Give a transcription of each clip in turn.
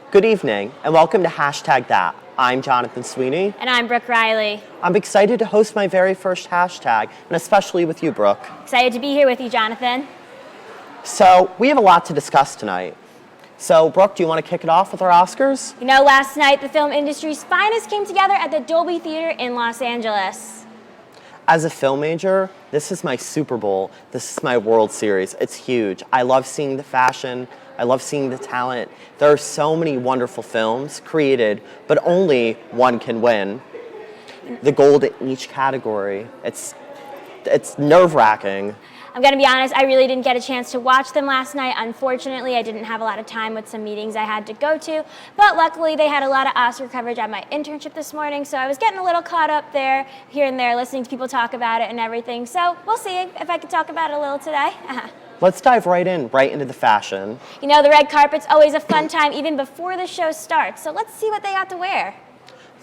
Good evening, and welcome to Hashtag That. I'm Jonathan Sweeney. And I'm Brooke Reilly. I'm excited to host my very first hashtag, and especially with you, Brooke. Excited to be here with you, Jonathan. So, we have a lot to discuss tonight. So, Brooke, do you want to kick it off with our Oscars? You know, last night the film industry's finest came together at the Dolby Theater in Los Angeles. As a film major, this is my Super Bowl. This is my World Series. It's huge. I love seeing the fashion. I love seeing the talent. There are so many wonderful films created, but only one can win the gold in each category. It's nerve-wracking. I'm going to be honest, I really didn't get a chance to watch them last night. Unfortunately, I didn't have a lot of time with some meetings I had to go to, but luckily they had a lot of Oscar coverage at my internship this morning, so I was getting a little caught up there, here and there, listening to people talk about it and everything. So we'll see if I can talk about it a little today. Let's dive right into the fashion. You know, the red carpet's always a fun time even before the show starts, so let's see what they got to wear.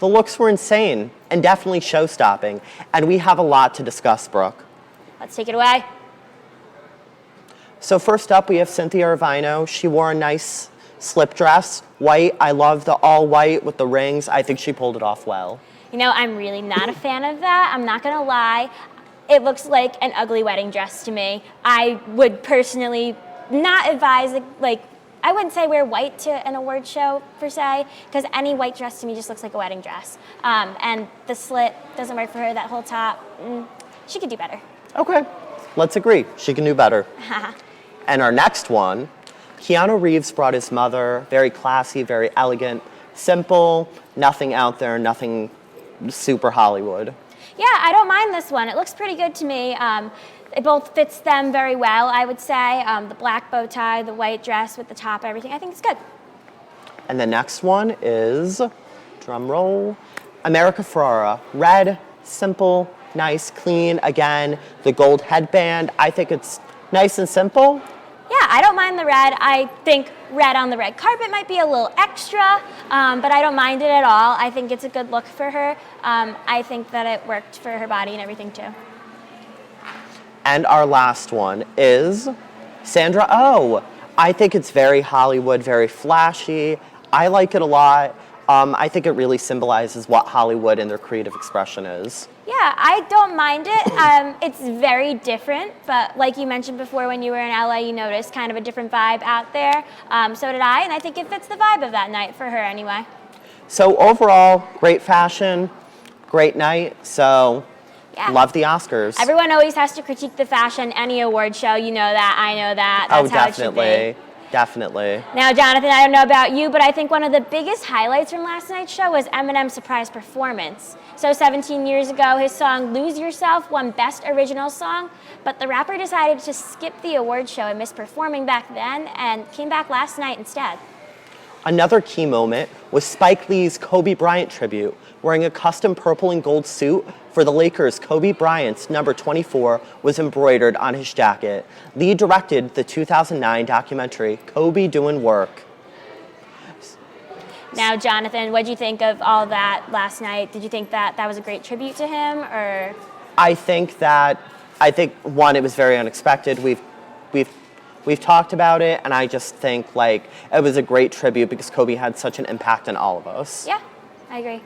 The looks were insane and definitely show-stopping, and we have a lot to discuss, Brooke. Let's take it away. So first up, we have Cynthia Irvino. She wore a nice slip dress, white. I love the all white with the rings. I think she pulled it off well. You know, I'm really not a fan of that. I'm not gonna lie. It looks like an ugly wedding dress to me. I would personally not advise, I wouldn't say wear white to an award show per se, because any white dress to me just looks like a wedding dress. And the slit doesn't work for her, that whole top. She could do better. Okay, let's agree. She can do better. And our next one, Keanu Reeves brought his mother, very classy, very elegant, simple, nothing out there, nothing super Hollywood. Yeah, I don't mind this one. It looks pretty good to me. It both fits them very well, I would say. The black bow tie, the white dress with the top, everything. I think it's good. And the next one is, drum roll, America Ferrera. Red, simple, nice, clean. Again, the gold headband. I think it's nice and simple. Yeah, I don't mind the red. I think red on the red carpet might be a little extra, but I don't mind it at all. I think it's a good look for her. I think that it worked for her body and everything too. And our last one is Sandra Oh. I think it's very Hollywood, very flashy. I like it a lot. I think it really symbolizes what Hollywood and their creative expression is. Yeah, I don't mind it. It's very different, but like you mentioned before, when you were in LA, you noticed kind of a different vibe out there. So did I, and I think it fits the vibe of that night for her anyway. So overall, great fashion, great night. So yeah. Love the Oscars. Everyone always has to critique the fashion, any award show. You know that, I know that. That's how it should be. Definitely. Now, Jonathan, I don't know about you, but I think one of the biggest highlights from last night's show was Eminem's surprise performance. So 17 years ago, his song Lose Yourself won Best Original Song, but the rapper decided to skip the award show and miss performing back then and came back last night instead. Another key moment was Spike Lee's Kobe Bryant tribute. Wearing a custom purple and gold suit for the Lakers, Kobe Bryant's number 24 was embroidered on his jacket. Lee directed the 2009 documentary, Kobe Doing Work. Now, Jonathan, what did you think of all that last night? Did you think that that was a great tribute to him, or? I think one, it was very unexpected. We've talked about it, and I just think it was a great tribute because Kobe had such an impact on all of us. Yeah, I agree.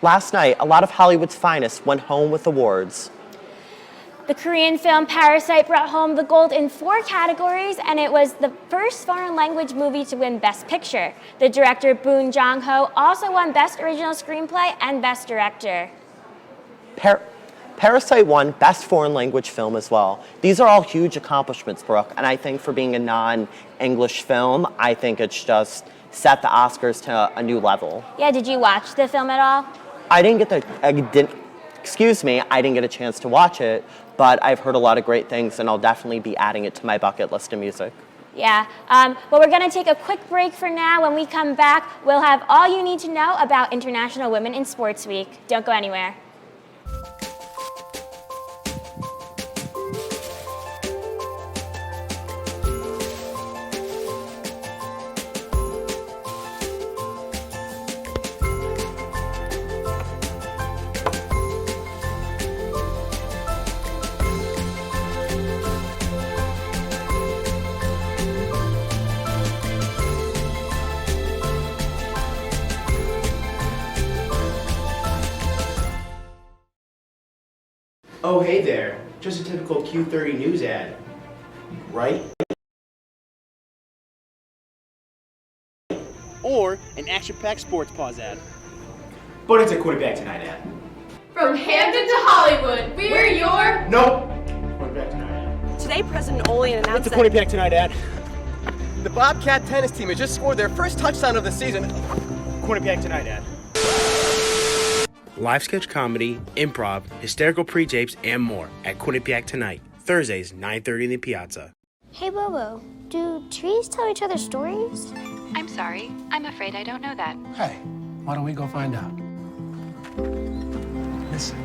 Last night, a lot of Hollywood's finest went home with awards. The Korean film Parasite brought home the gold in 4 categories, and it was the first foreign language movie to win Best Picture. The director Boon Jong-ho also won Best Original Screenplay and Best Director. Parasite won Best Foreign Language Film as well. These are all huge accomplishments, Brooke, and I think for being a non-English film, I think it's just set the Oscars to a new level. Yeah, did you watch the film at all? I didn't get a chance to watch it, but I've heard a lot of great things, and I'll definitely be adding it to my bucket list of music. Yeah, well, we're gonna take a quick break for now. When we come back, we'll have all you need to know about International Women in Sports Week. Don't go anywhere. Oh, hey there. Just a typical Q30 news ad, right? Or an action-packed sports pause ad. But it's a Quinnipiac Tonight ad. From Hamden to Hollywood, we're your... Nope. Quinnipiac Tonight ad. Today, President Olean announced It's a Quinnipiac Tonight ad. The Bobcat tennis team has just scored their first touchdown of the season. Quinnipiac Tonight ad. Live sketch comedy, improv, hysterical pre-tapes, and more at Quinnipiac Tonight, Thursdays, 9:30 in the Piazza. Hey Bobo, do trees tell each other stories? I'm sorry. I'm afraid I don't know that. Hey, why don't we go find out? Listen.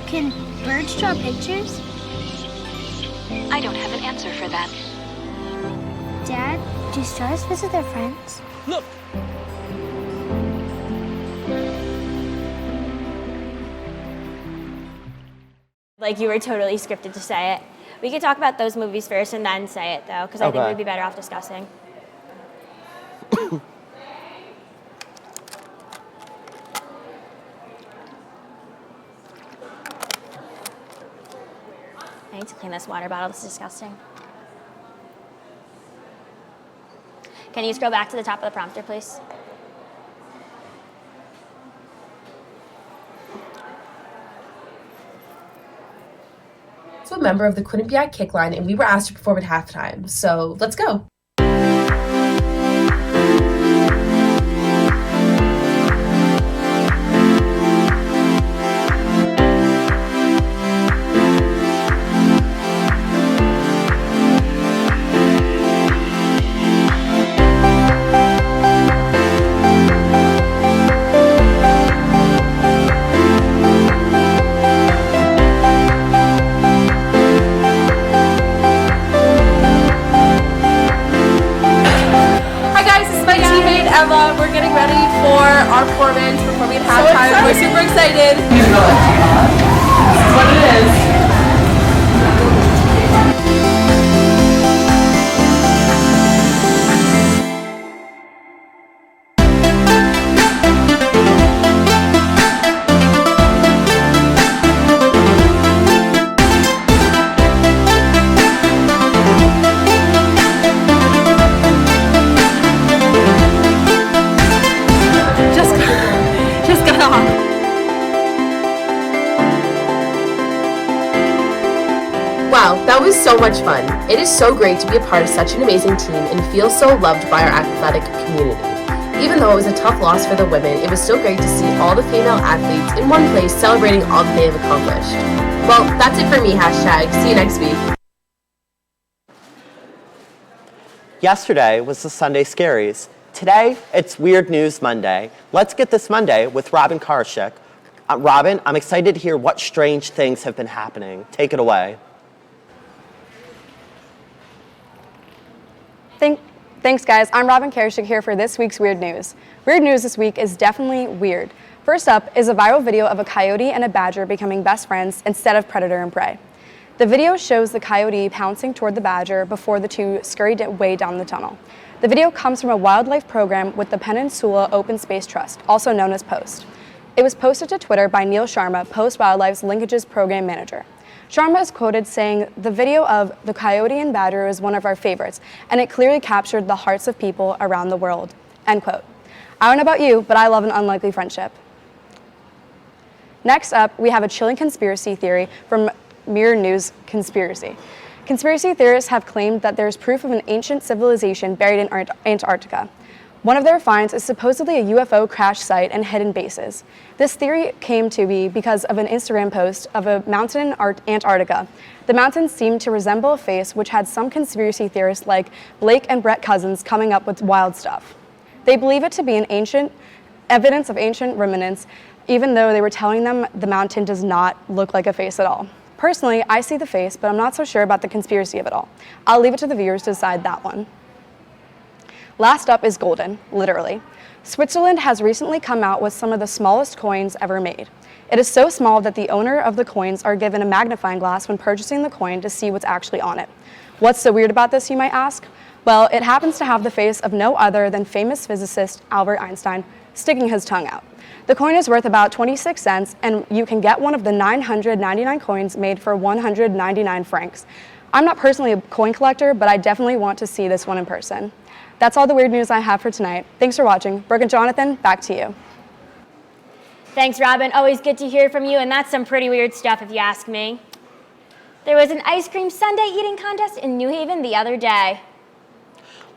Can birds draw pictures? I don't have an answer for that. Dad, do stars visit their friends? Look! Like you were totally scripted to say it. We could talk about those movies first and then say it though, because I think Okay. we'd be better off discussing. I need to clean this water bottle, it's disgusting. Can you scroll back to the top of the prompter, please? So a member of the Quinnipiac Kickline, and we were asked to perform at halftime. So let's go. Emma, we're getting ready for our performance, performing at halftime. We're super excited. This is what it is. Wow, that was so much fun. It is so great to be a part of such an amazing team and feel so loved by our athletic community. Even though it was a tough loss for the women, it was still great to see all the female athletes in one place celebrating all that they have accomplished. Well, that's it for me, hashtag. See you next week. Yesterday was the Sunday Scaries. Today, it's Weird News Monday. Let's get this Monday with Robin Karshik. Robin, I'm excited to hear what strange things have been happening. Take it away. Thanks, guys. I'm Robin Karashik here for this week's Weird News. Weird News this week is definitely weird. First up is a viral video of a coyote and a badger becoming best friends instead of predator and prey. The video shows the coyote pouncing toward the badger before the two scurried way down the tunnel. The video comes from a wildlife program with the Peninsula Open Space Trust, also known as POST. It was posted to Twitter by Neil Sharma, Post Wildlife's linkages program manager. Sharma is quoted saying, "The video of the coyote and badger is one of our favorites, and it clearly captured the hearts of people around the world." End quote. I don't know about you, but I love an unlikely friendship. Next up, we have a chilling conspiracy theory from Mirror News Conspiracy. Conspiracy theorists have claimed that there's proof of an ancient civilization buried in Antarctica. One of their finds is supposedly a UFO crash site and hidden bases. This theory came to be because of an Instagram post of a mountain in Antarctica. The mountain seemed to resemble a face, which had some conspiracy theorists like Blake and Brett Cousins coming up with wild stuff. They believe it to be evidence of ancient remnants, even though they were telling them the mountain does not look like a face at all. Personally, I see the face, but I'm not so sure about the conspiracy of it all. I'll leave it to the viewers to decide that one. Last up is golden, literally. Switzerland has recently come out with some of the smallest coins ever made. It is so small that the owner of the coins are given a magnifying glass when purchasing the coin to see what's actually on it. What's so weird about this, you might ask? Well, it happens to have the face of no other than famous physicist Albert Einstein sticking his tongue out. The coin is worth about 26 cents, and you can get one of the 999 coins made for 199 francs. I'm not personally a coin collector, but I definitely want to see this one in person. That's all the weird news I have for tonight. Thanks for watching. Brooke and Jonathan, back to you. Thanks, Robin. Always good to hear from you, and that's some pretty weird stuff if you ask me. There was an ice cream sundae eating contest in New Haven the other day.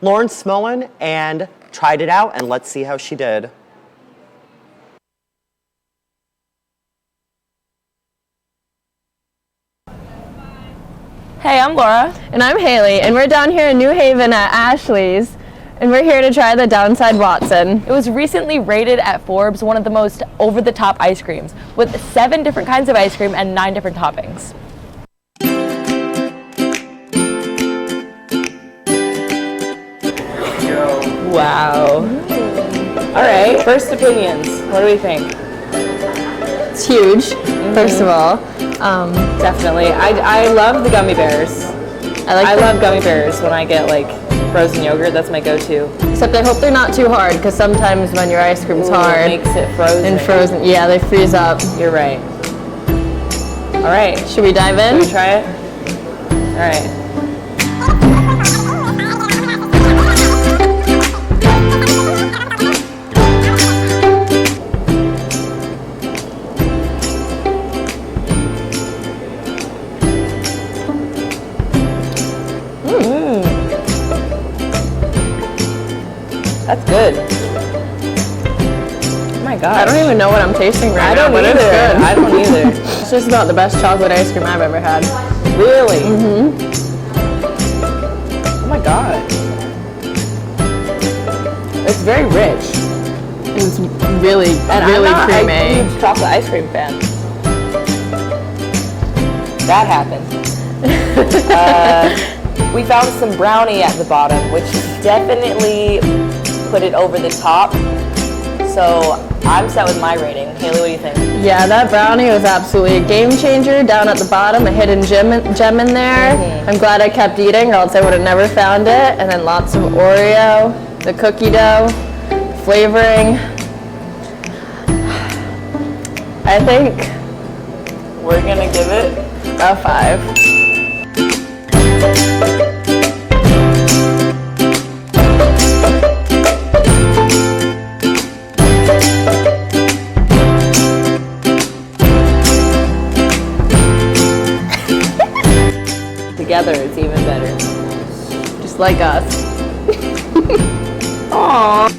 Lauren Smolin and tried it out, and let's see how she did. Hey, I'm Laura. And I'm Haley, and we're down here in New Haven at Ashley's, and we're here to try the Downside Watson. It was recently rated at Forbes one of the most over-the-top ice creams, with 7 different kinds of ice cream and 9 different toppings. Wow. All right, first opinions. What do we think? It's huge, first of all. Definitely. I love the gummy bears. I love gummy bears when I get like frozen yogurt. That's my go-to. Except I hope they're not too hard, because sometimes when your ice cream's hard, it makes it frozen. And frozen, yeah, they freeze up. You're right. All right, should we dive in? Should we try it? All right. That's good. Oh my god. I don't even know what I'm tasting right now, but it's good. I don't either. It's just about the best chocolate ice cream I've ever had. Really? Mm-hmm. Oh my god. It's very rich. It's really, really creamy. I'm a huge chocolate ice cream fan. That happened. We found some brownie at the bottom, which definitely put it over the top. So I'm set with my rating. Haley, what do you think? Yeah, that brownie was absolutely a game changer. Down at the bottom, a hidden gem in there. Mm-hmm. I'm glad I kept eating, or else I would have never found it. And then lots of Oreo, the cookie dough, flavoring. I think we're gonna give it a 5. Together, it's even better. Just like us. Aww.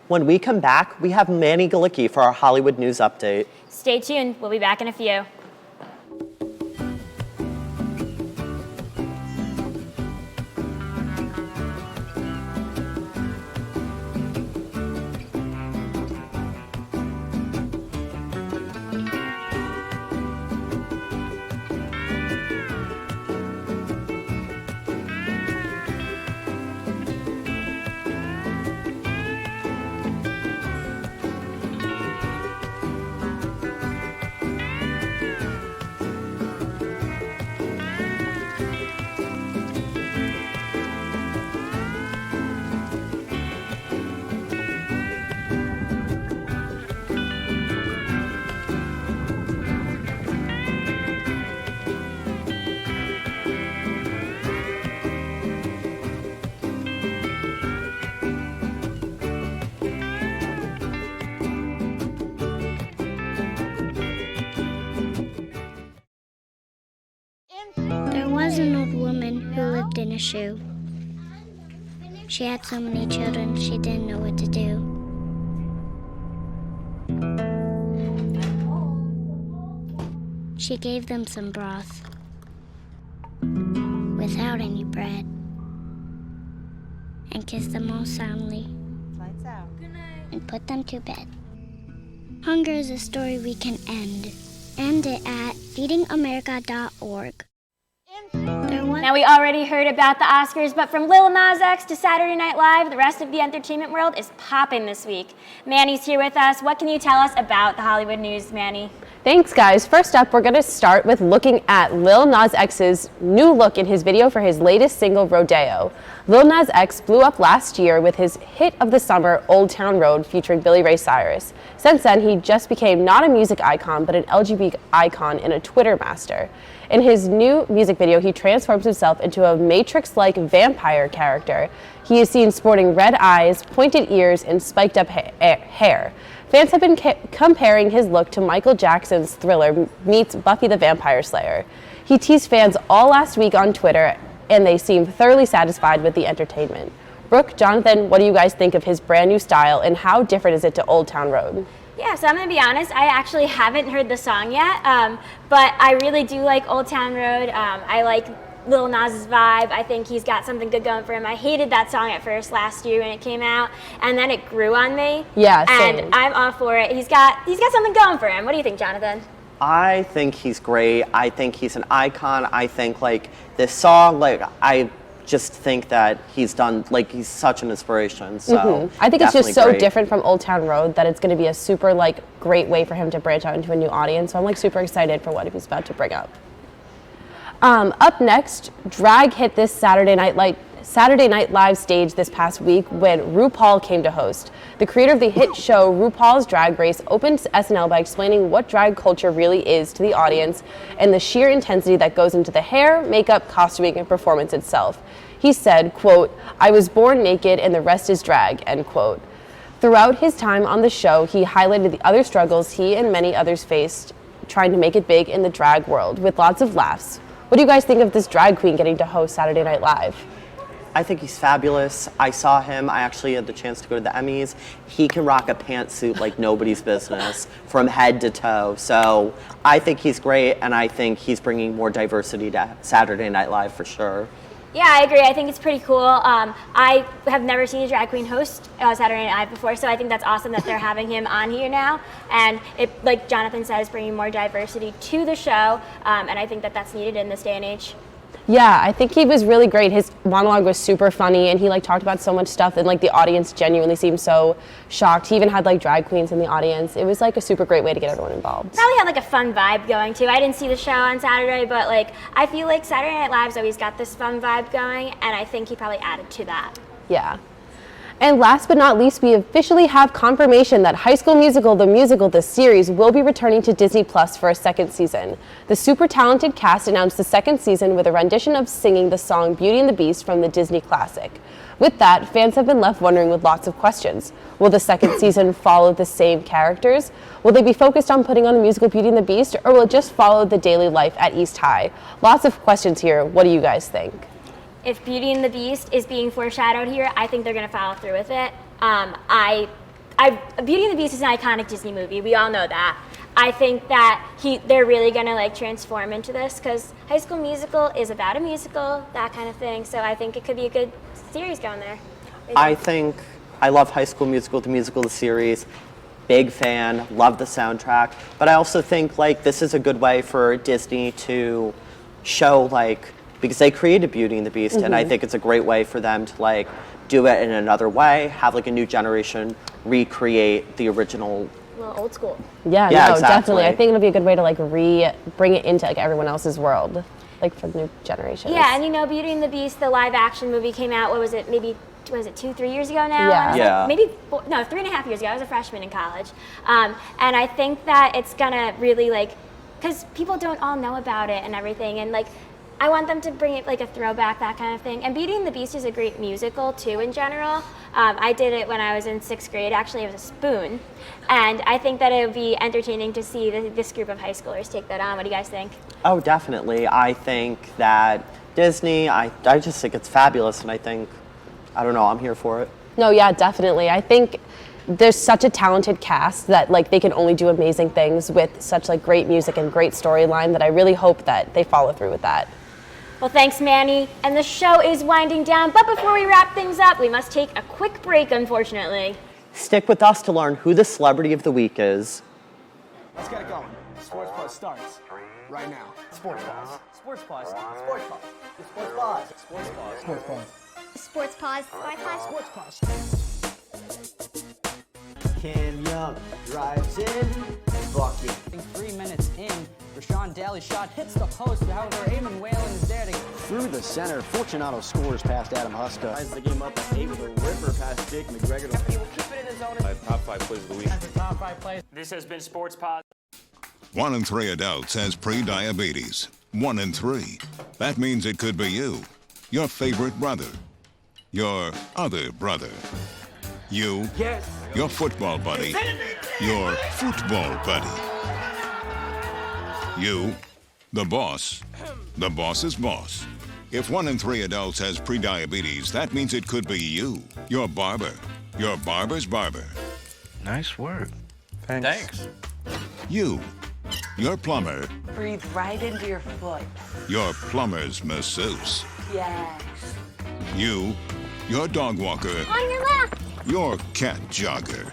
When we come back, we have Manny Galicki for our Hollywood News Update. Stay tuned. We'll be back in a few. There was an old woman who lived in a shoe. She had so many children, she didn't know what to do. She gave them some broth without any bread and kissed them all soundly and put them to bed. Hunger is a story we can end. End it at feedingamerica.org. There was Now, we already heard about the Oscars, but from Lil Nas X to Saturday Night Live, the rest of the entertainment world is popping this week. Manny's here with us. What can you tell us about the Hollywood news, Manny? Thanks, guys. First up, we're going to start with looking at Lil Nas X's new look in his video for his latest single, Rodeo. Lil Nas X blew up last year with his hit of the summer, Old Town Road, featuring Billy Ray Cyrus. Since then, he just became not a music icon, but an LGBT icon and a Twitter master. In his new music video, he transforms himself into a Matrix-like vampire character. He is seen sporting red eyes, pointed ears, and spiked up hair. Fans have been comparing his look to Michael Jackson's Thriller meets Buffy the Vampire Slayer. He teased fans all last week on Twitter, and they seem thoroughly satisfied with the entertainment. Brooke, Jonathan, what do you guys think of his brand new style, and how different is it to Old Town Road? Yeah, so I'm going to be honest, I actually haven't heard the song yet, but I really do like Old Town Road. I like Lil Nas's vibe. I think he's got something good going for him. I hated that song at first last year when it came out, and then it grew on me. Yeah, same. And I'm all for it. He's got something going for him. What do you think, Jonathan? I think he's great. I think he's an icon. I think like this song, like I just think that he's such an inspiration. So I think it's just so great. different from Old Town Road that it's going to be a super great way for him to branch out into a new audience. So I'm super excited for what he's about to bring up. Up next, drag hit this Saturday Night Live stage this past week when RuPaul came to host. The creator of the hit show RuPaul's Drag Race opened SNL by explaining what drag culture really is to the audience and the sheer intensity that goes into the hair, makeup, costuming, and performance itself. He said, quote, "I was born naked and the rest is drag," end quote. Throughout his time on the show, he highlighted the other struggles he and many others faced trying to make it big in the drag world with lots of laughs. What do you guys think of this drag queen getting to host Saturday Night Live? I think he's fabulous. I saw him. I actually had the chance to go to the Emmys. He can rock a pantsuit like nobody's business from head to toe. So I think he's great, and I think he's bringing more diversity to Saturday Night Live for sure. Yeah, I agree. I think it's pretty cool. I have never seen a drag queen host Saturday Night Live before, so I think that's awesome that they're having him on here now. And it, like Jonathan says, bringing more diversity to the show, and I think that that's needed in this day and age. Yeah, I think he was really great. His monologue was super funny, and he talked about so much stuff, and the audience genuinely seemed so shocked. He even had drag queens in the audience. It was a super great way to get everyone involved. Probably had a fun vibe going too. I didn't see the show on Saturday, but I feel like Saturday Night Live's always got this fun vibe going, and I think he probably added to that. Yeah. And last but not least, we officially have confirmation that High School Musical, the series, will be returning to Disney Plus for a second season. The super talented cast announced the second season with a rendition of singing the song Beauty and the Beast from the Disney classic. With that, fans have been left wondering with lots of questions. Will the second season follow the same characters? Will they be focused on putting on the musical Beauty and the Beast, or will it just follow the daily life at East High? Lots of questions here. What do you guys think? If Beauty and the Beast is being foreshadowed here, I think they're going to follow through with it. Beauty and the Beast is an iconic Disney movie. We all know that. I think that they're really going to transform into this because High School Musical is about a musical, that kind of thing. So I think it could be a good series going there. I love High School Musical, the series. Big fan, love the soundtrack. But I also think this is a good way for Disney to show because they created Beauty and the Beast, and I think it's a great way for them to do it in another way, have a new generation recreate the original. A little old school. Yeah, no, exactly. Definitely. I think it'll be a good way to bring it into everyone else's world, for the new generations. Yeah, and Beauty and the Beast, the live action movie came out. What was it? Maybe 2-3 years ago now? Yeah. Maybe 3.5 years ago. I was a freshman in college, and I think that it's gonna really because people don't all know about it and everything, and I want them to bring it a throwback, that kind of thing. And Beauty and the Beast is a great musical too in general. I did it when I was in 6th grade. Actually, it was a spoon. And I think that it would be entertaining to see this group of high schoolers take that on. What do you guys think? Oh, definitely. I think that Disney, I just think it's fabulous, and I don't know, I'm here for it. No, yeah, definitely. I think there's such a talented cast that they can only do amazing things with such great music and great storyline that I really hope that they follow through with that. Well, thanks, Manny. And the show is winding down, but before we wrap things up, we must take a quick break, unfortunately. Stick with us to learn who the celebrity of the week is. Let's get it going. Sports Plus starts right now. Sports pause. Sports pause. Sports pause. Sports pause. Sports pause. Sports pause. Sports pause. Sports pause. Cam Young drives in, bucket. 3 minutes in, Rashawn Daly's shot hits the post. However, Eamon Whalen is there to Through the center, Fortunato scores past Adam Huska. Ties the game up at 8 with a ripper past Jake McGregor. He will keep it in his zone. Top 5 plays of the week. That's the top 5 plays. This has been Sports Pod. 1 in 3 adults has pre-diabetes. 1 in 3. That means it could be you, your favorite brother, your other brother, you, your football buddy, your football buddy, you, the boss's boss. If 1 in 3 adults has pre-diabetes, that means it could be you, your barber, your barber's barber. Nice work. Thanks. You, your plumber, Breathe right into your foot. your plumber's masseuse. Yes. You, your dog walker, On your left. your cat jogger.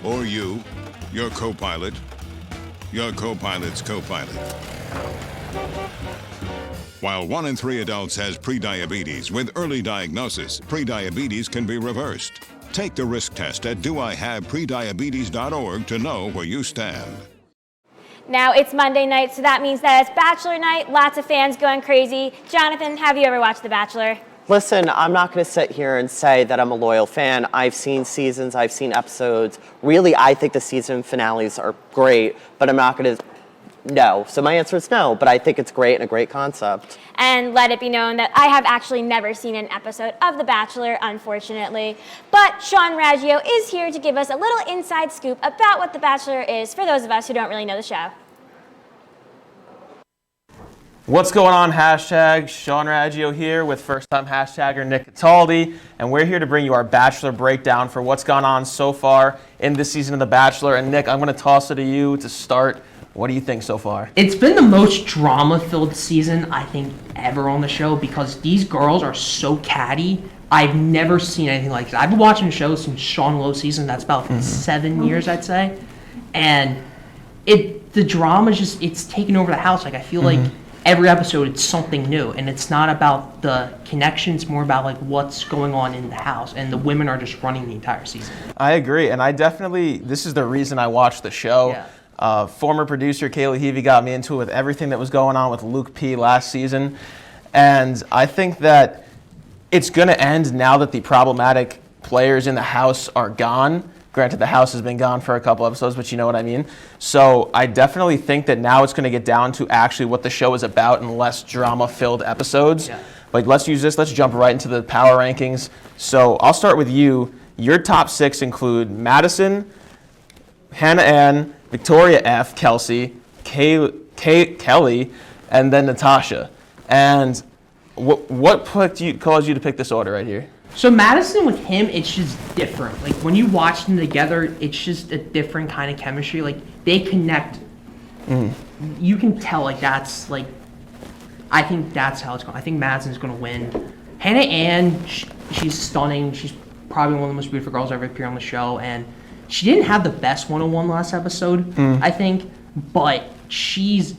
Or you, your co-pilot, your co-pilot's co-pilot. While 1 in 3 adults has prediabetes, with early diagnosis, prediabetes can be reversed. Take the risk test at doihaveprediabetes.org to know where you stand. Now it's Monday night, so that means that it's Bachelor night. Lots of fans going crazy. Jonathan, have you ever watched The Bachelor? Listen, I'm not going to sit here and say that I'm a loyal fan. I've seen seasons, I've seen episodes. Really, I think the season finales are great, but I'm not going to... No. So my answer is no, but I think it's great and a great concept. And let it be known that I have actually never seen an episode of The Bachelor, unfortunately. But Sean Raggio is here to give us a little inside scoop about what The Bachelor is for those of us who don't really know the show. What's going on, hashtag Sean Raggio here with first-time hashtagger Nick Cataldi, and we're here to bring you our Bachelor Breakdown for what's gone on so far in this season of The Bachelor. And Nick, I'm going to toss it to you to start. What do you think so far? It's been the most drama-filled season, I think, ever on the show because these girls are so catty. I've never seen anything like this. I've been watching the show since Sean Lowe season. That's about 7 years, I'd say. And the drama just, it's taken over the house. Like, I feel like every episode it's something new. And it's not about the connection. It's more about, like, what's going on in the house. And the women are just running the entire season. I agree. And this is the reason I watched the show. Yeah. Former producer Kaylee Heavey got me into it with everything that was going on with Luke P last season. And I think that it's going to end now that the problematic players in the house are gone. Granted, the house has been gone for a couple episodes, but you know what I mean. So I definitely think that now it's going to get down to actually what the show is about and less drama-filled episodes. Yeah. But let's jump right into the power rankings. So I'll start with you. Your top 6 include Madison, Hannah Ann, Victoria F, Kelsey, Kelly, and then Natasha. And what caused you to pick this order right here? So Madison with him, it's just different. Like when you watch them together, it's just a different kind of chemistry. Like they connect. You can tell like that's like, I think that's how it's going. I think Madison's going to win. Hannah Ann, she's stunning. She's probably one of the most beautiful girls ever appeared on the show. And she didn't have the best one-on-one last episode, I think, but she's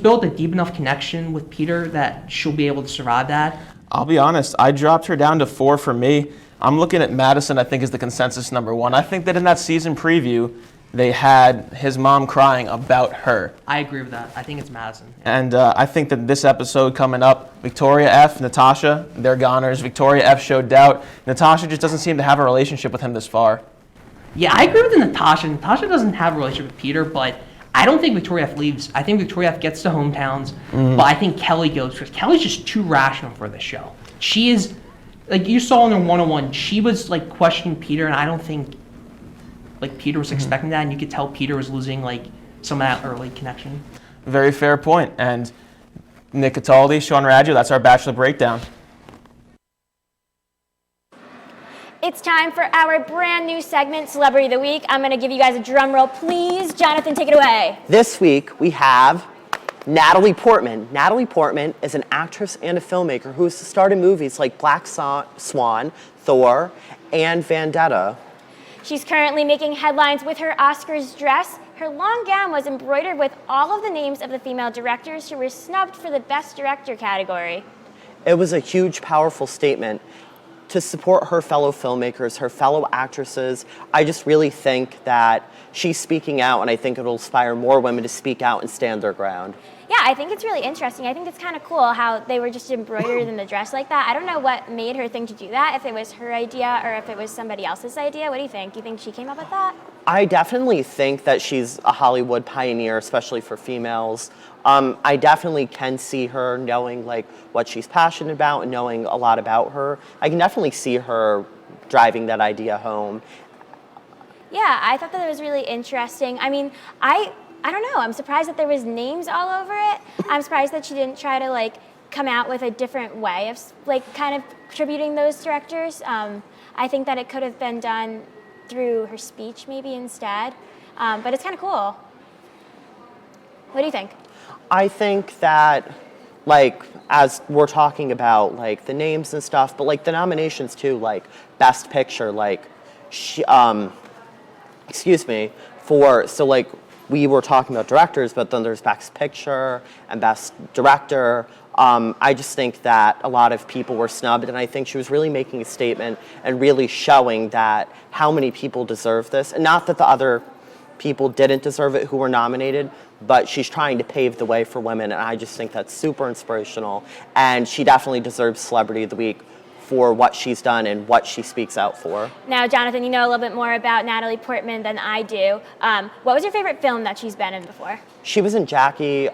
built a deep enough connection with Peter that she'll be able to survive that. I'll be honest, I dropped her down to 4 for me. I'm looking at Madison, I think, is the consensus number 1. I think that in that season preview, they had his mom crying about her. I agree with that. I think it's Madison. And I think that this episode coming up, Victoria F, Natasha, they're goners. Victoria F showed doubt. Natasha just doesn't seem to have a relationship with him this far. Yeah, I agree with Natasha. Natasha doesn't have a relationship with Peter, but I don't think Victoria F leaves. I think Victoria F gets to hometowns, but I think Kelly goes because Kelly's just too rational for this show. She is, like you saw in her one-on-one, she was like questioning Peter, and I don't think like Peter was expecting that, and you could tell Peter was losing like some of that early connection. Very fair point. And Nick Cataldi, Sean Raggio, that's our Bachelor Breakdown. It's time for our brand new segment, Celebrity of the Week. I'm going to give you guys a drum roll, please. Jonathan, take it away. This week, we have Natalie Portman. Natalie Portman is an actress and a filmmaker who has starred in movies like Black Swan, Thor, and Vendetta. She's currently making headlines with her Oscars dress. her long gown was embroidered with all of the names of the female directors who were snubbed for the Best Director category. It was a huge, powerful statement to support her fellow filmmakers, her fellow actresses. I just really think that she's speaking out, and I think it'll inspire more women to speak out and stand their ground. Yeah, I think it's really interesting. I think it's kind of cool how they were just embroidered in the dress like that. I don't know what made her think to do that, if it was her idea or if it was somebody else's idea. What do you think? Do you think she came up with that? I definitely think that she's a Hollywood pioneer, especially for females. I definitely can see her knowing like what she's passionate about and knowing a lot about her. I can definitely see her driving that idea home. Yeah, I thought that it was really interesting. I mean, I don't know. I'm surprised that there was names all over it. I'm surprised that she didn't try to like come out with a different way of like kind of tributing those directors. I think that it could have been done through her speech maybe instead. But it's kind of cool. What do you think? I think that, like, as we're talking about, like, the names and stuff, but, like, the nominations, too, like, Best Picture, like, we were talking about directors, but then there's Best Picture and Best Director. I just think that a lot of people were snubbed, and I think she was really making a statement and really showing that how many people deserve this, and not that the other people didn't deserve it who were nominated, but she's trying to pave the way for women, and I just think that's super inspirational, and she definitely deserves Celebrity of the Week for what she's done and what she speaks out for. Now, Jonathan, you know a little bit more about Natalie Portman than I do. What was your favorite film that she's been in before? She was in Jackie,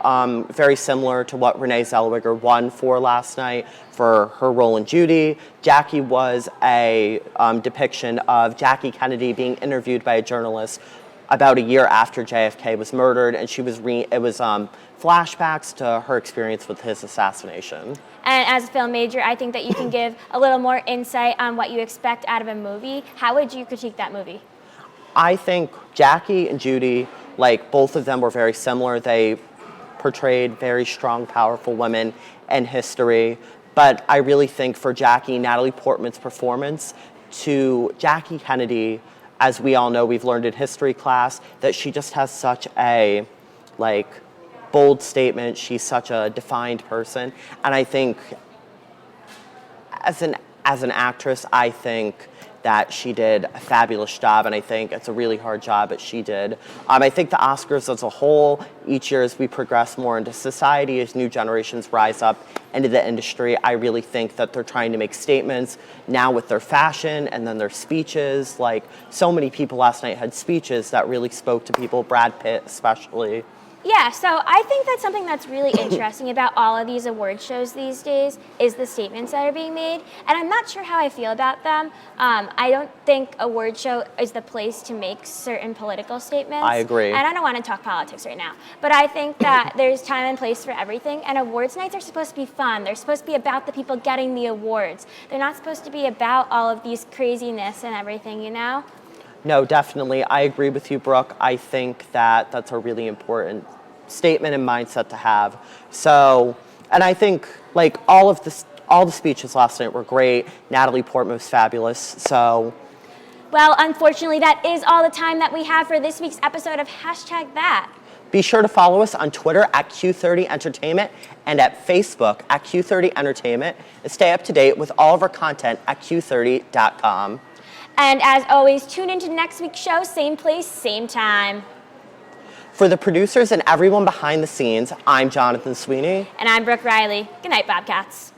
very similar to what Renee Zellweger won for last night for her role in Judy. Jackie was a depiction of Jackie Kennedy being interviewed by a journalist about a year after JFK was murdered, and it was flashbacks to her experience with his assassination. And as a film major, I think that you can give a little more insight on what you expect out of a movie. How would you critique that movie? I think Jackie and Judy, like, both of them were very similar. They portrayed very strong, powerful women in history. But I really think for Jackie, Natalie Portman's performance to Jackie Kennedy, as we all know, we've learned in history class, that she just has such a, like, bold statement. She's such a defined person. And I think as an actress, I think that she did a fabulous job, and I think it's a really hard job that she did. I think the Oscars as a whole, each year as we progress more into society, as new generations rise up into the industry, I really think that they're trying to make statements now with their fashion and then their speeches. Like, so many people last night had speeches that really spoke to people, Brad Pitt especially. Yeah, so I think that's something that's really interesting about all of these award shows these days is the statements that are being made, and I'm not sure how I feel about them. I don't think award show is the place to make certain political statements. I agree. And I don't want to talk politics right now, but I think that there's time and place for everything, and awards nights are supposed to be fun. They're supposed to be about the people getting the awards. They're not supposed to be about all of these craziness and everything, you know? No, definitely. I agree with you, Brooke. I think that that's a really important statement and mindset to have. So, and I think like all the speeches last night were great. Natalie Portman was fabulous. So, well, unfortunately, that is all the time that we have for this week's episode of #that. Be sure to follow us on Twitter at Q30 Entertainment and at Facebook at Q30 Entertainment, and stay up to date with all of our content at Q30.com. And as always, tune into next week's show, same place, same time. For the producers and everyone behind the scenes, I'm Jonathan Sweeney. And I'm Brooke Reilly. Good night, Bobcats.